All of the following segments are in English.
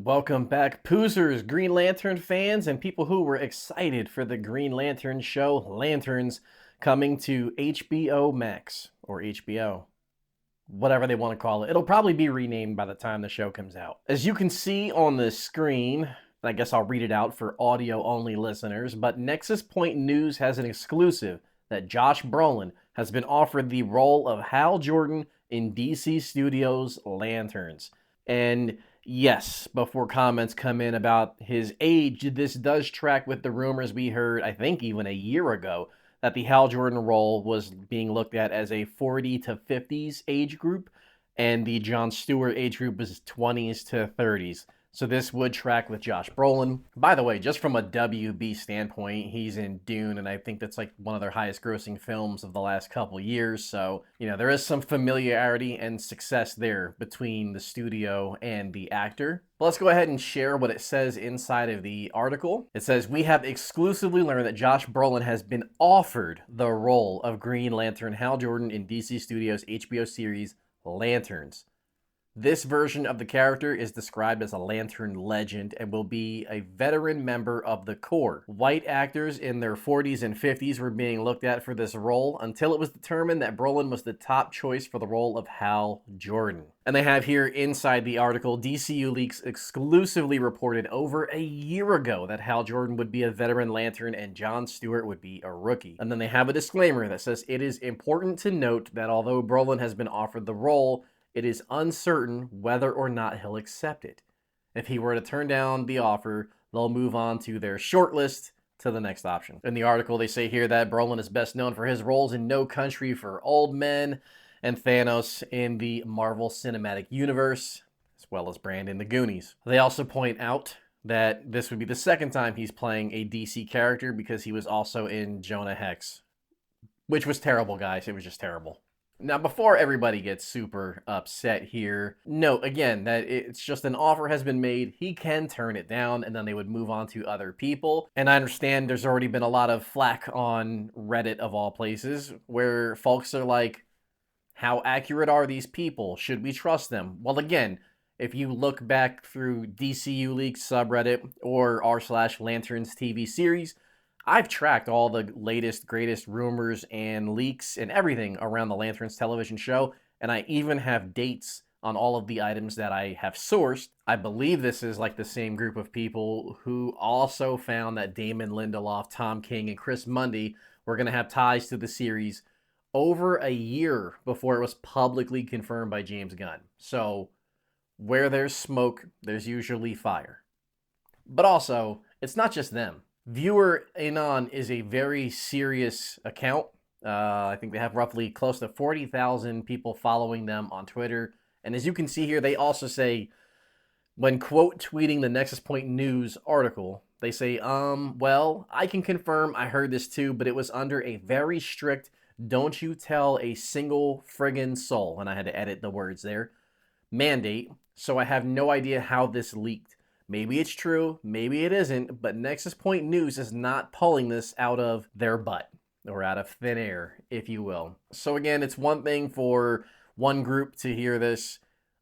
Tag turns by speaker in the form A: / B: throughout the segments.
A: Welcome back, Poozers, Green Lantern fans, and people who were excited for the Green Lantern show, Lanterns, coming to HBO Max, or HBO, whatever they want to call it. It'll probably be renamed by the time the show comes out. As you can see on the screen, I guess I'll read it out for audio-only listeners, but Nexus Point News has an exclusive that Josh Brolin has been offered the role of Hal Jordan in DC Studios' Lanterns. And yes, before comments come in about his age, this does track with the rumors we heard, I think even a year ago, that the Hal Jordan role was being looked at as a 40 to 50s age group, and the Jon Stewart age group was 20s to 30s. So this would track with Josh Brolin. By the way, just from a WB standpoint, he's in Dune, and I think that's like one of their highest grossing films of the last couple years. So, there is some familiarity and success there between the studio and the actor. But let's go ahead and share what it says inside of the article. It says, "We have exclusively learned that Josh Brolin has been offered the role of Green Lantern Hal Jordan in DC Studios' HBO series Lanterns. This version of the character is described as a Lantern legend and will be a veteran member of the Corps. White actors in their 40s and 50s were being looked at for this role until it was determined that Brolin was the top choice for the role of Hal Jordan." And they have here inside the article, DCU Leaks exclusively reported over a year ago that Hal Jordan would be a veteran Lantern and Jon Stewart would be a rookie. And then they have a disclaimer that says, "It is important to note that although Brolin has been offered the role, it is uncertain whether or not he'll accept it. If he were to turn down the offer, they'll move on to their shortlist to the next option." In the article, they say here that Brolin is best known for his roles in No Country for Old Men and Thanos in the Marvel Cinematic Universe, as well as Brand in the Goonies. They also point out that this would be the second time he's playing a DC character because he was also in Jonah Hex, which was terrible, guys. It was just terrible. Now, before everybody gets super upset here, note again that it's just an offer has been made. He can turn it down, and then they would move on to other people. And I understand there's already been a lot of flack on Reddit, of all places, where folks are like, how accurate are these people? Should we trust them? Well, again, if you look back through DCU Leaks subreddit or r/Lanterns TV series, I've tracked all the latest, greatest rumors and leaks and everything around the Lanterns television show, and I even have dates on all of the items that I have sourced. I believe this is like the same group of people who also found that Damon Lindelof, Tom King, and Chris Mundy were going to have ties to the series over a year before it was publicly confirmed by James Gunn. So, where there's smoke, there's usually fire. But also, it's not just them. Viewer Anon is a very serious account. I think they have roughly close to 40,000 people following them on Twitter. And as you can see here, they also say, when quote tweeting the Nexus Point News article, they say, well, I can confirm I heard this too, but it was under a very strict, don't you tell a single friggin' soul, and I had to edit the words there, mandate, so I have no idea how this leaked. Maybe it's true, maybe it isn't, but Nexus Point News is not pulling this out of their butt, or out of thin air, if you will. So again, it's one thing for one group to hear this.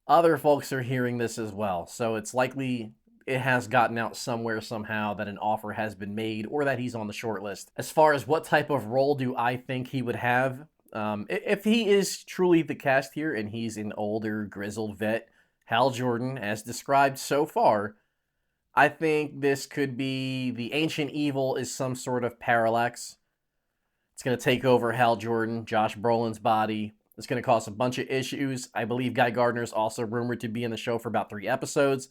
A: Other folks are hearing this as well. So it's likely it has gotten out somewhere somehow that an offer has been made or that he's on the short list. As far as what type of role do I think he would have, if he is truly the cast here and he's an older, grizzled vet, Hal Jordan, as described so far, I think this could be the Ancient Evil is some sort of parallax. It's going to take over Hal Jordan, Josh Brolin's body. It's going to cause a bunch of issues. I believe Guy Gardner is also rumored to be in the show for about 3 episodes.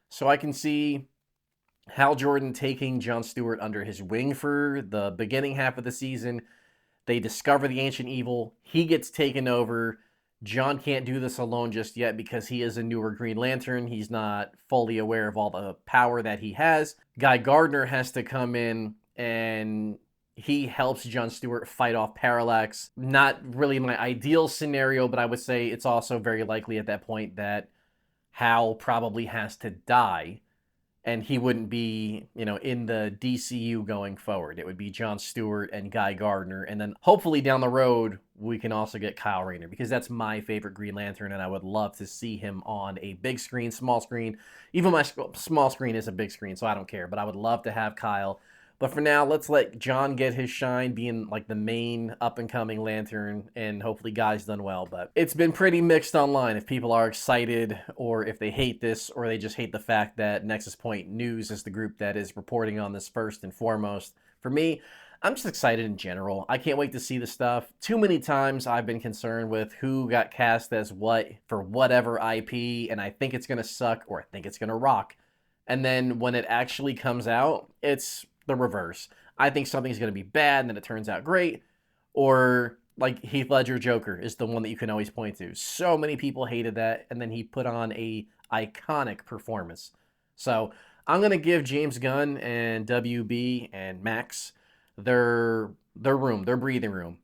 A: So I can see Hal Jordan taking Jon Stewart under his wing for the beginning half of the season. They discover the Ancient Evil. He gets taken over. John can't do this alone just yet because he is a newer Green Lantern. He's not fully aware of all the power that he has. Guy Gardner has to come in and he helps Jon Stewart fight off Parallax. Not really my ideal scenario, but I would say it's also very likely at that point that Hal probably has to die and he wouldn't be, in the DCU going forward. It would be Jon Stewart and Guy Gardner, and then hopefully down the road we can also get Kyle Rayner, because that's my favorite Green Lantern, and I would love to see him on a big screen, small screen. Even my small screen is a big screen, so I don't care. But I would love to have Kyle. But for now, let's let John get his shine, being like the main up and coming Lantern, and hopefully Guy's done well. But it's been pretty mixed online if people are excited or if they hate this, or they just hate the fact that Nexus Point News is the group that is reporting on this first and foremost. For me, I'm just excited in general. I can't wait to see the stuff. Too many times I've been concerned with who got cast as what for whatever IP, and I think it's going to suck or I think it's going to rock. And then when it actually comes out, it's the reverse. I think something's going to be bad, and then it turns out great. Or like Heath Ledger Joker is the one that you can always point to. So many people hated that, and then he put on a iconic performance. So I'm going to give James Gunn and WB and Max their room, their breathing room.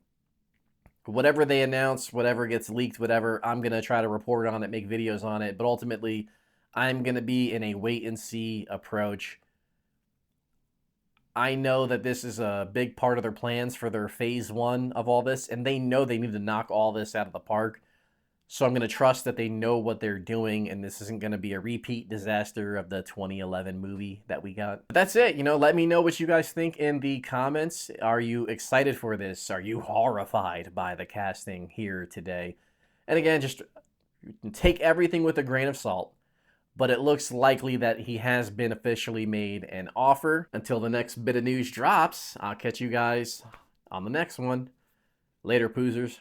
A: Whatever they announce, whatever gets leaked, whatever, I'm going to try to report on it, make videos on it. But ultimately, I'm going to be in a wait and see approach. I know that this is a big part of their plans for their phase one of all this, and they know they need to knock all this out of the park. So I'm going to trust that they know what they're doing, and this isn't going to be a repeat disaster of the 2011 movie that we got. But that's it. Let me know what you guys think in the comments. Are you excited for this? Are you horrified by the casting here today? And again, just take everything with a grain of salt. But it looks likely that he has been officially made an offer. Until the next bit of news drops, I'll catch you guys on the next one. Later, Poozers.